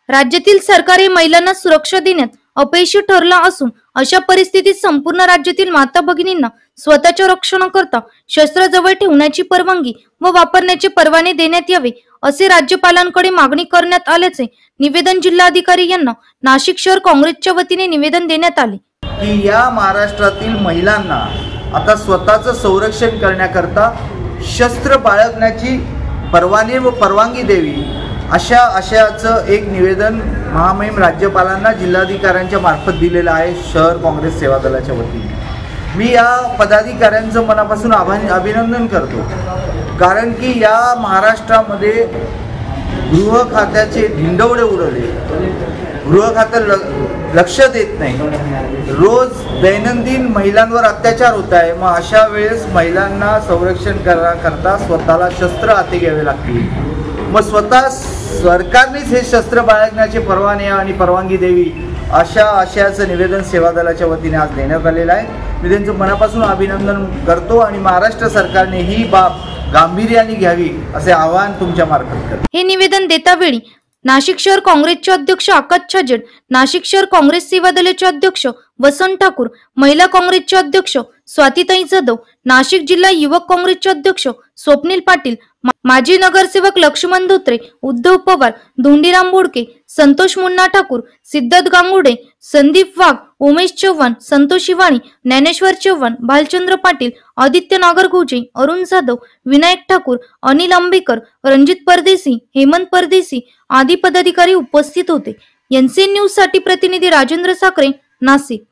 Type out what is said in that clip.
राज्यातील सरकार हे महिलांना सुरक्षा देण्यात अपयशी ठरला असून अशा परिस्थितीत संपूर्ण राज्यातील माता भगिनींना स्वतःच्या रक्षणाकरता शस्त्र जवळ ठेवण्याची परवानगी व वापरण्याचे परवाने देण्यात यावे असे राज्यपालांकडे मागणी करण्यात आल्याचे निवेदन जिल्हाधिकारी यांना नाशिक शहर काँग्रेसच्या वतीने निवेदन देण्यात आले की या महाराष्ट्रातील महिलांना आता स्वतःचं संरक्षण करण्याकरता शस्त्र बाळगण्याची परवानगी द्यावी अशाचं एक निवेदन महामहिम राज्यपालांना जिल्हाधिकाऱ्यांच्या मार्फत दिलेलं आहे शहर काँग्रेस सेवा दलाच्या वतीने। मी या पदाधिकाऱ्यांचं मनापासून अभिनंदन करतो, कारण की या महाराष्ट्रामध्ये गृह खात्याचे धिंडवडे उडवले, गृह खातं लक्ष देत नाही, रोज दैनंदिन महिलांवर अत्याचार होत आहे। मग अशा वेळेस महिलांना संरक्षण करण्याकरता स्वतःला शस्त्र हाती घ्यावे लागतील। मग स्वतः सरकारनेच हे शस्त्र बाळगण्याचे परवाने आणि परवानगी द्यावी अशाचं निवेदन सेवा दलाच्या वतीने आज देण्यात आलेलं आहे। मी त्यांचं मनापासून अभिनंदन करतो आणि महाराष्ट्र सरकारने ही बाब गांभीर्याने घ्यावी असे आवाहन तुमच्या मार्फत करतो। हे निवेदन देतावेळी नाशिक शहर काँग्रेसचे अध्यक्ष आकाश छाजेड, नाशिक शहर काँग्रेस सेवा दलाचे अध्यक्ष वसंत ठाकूर, महिला काँग्रेसचे अध्यक्ष स्वातीताई जाधव, नाशिक जिल्हा युवक काँग्रेसचे अध्यक्ष स्वप्नील पाटील, माजी नगरसेवक लक्ष्मण धोत्रे, उद्धव पवार, धोंडीराम बोडके, संतोष मुन्ना ठाकूर, सिद्धार्थ गांगुडे, संदीप वाघ, उमेश चव्हाण, संतोष शिवाणी, ज्ञानेश्वर चव्हाण, भालचंद्र पाटील, आदित्य नागरगोजे, अरुण जाधव, विनायक ठाकूर, अनिल आंबेकर, रणजित परदेशी, हेमंत परदेशी आदी पदाधिकारी उपस्थित होते। एनसीएन न्यूज साठी प्रतिनिधी राजेंद्र साखरे, नाशिक।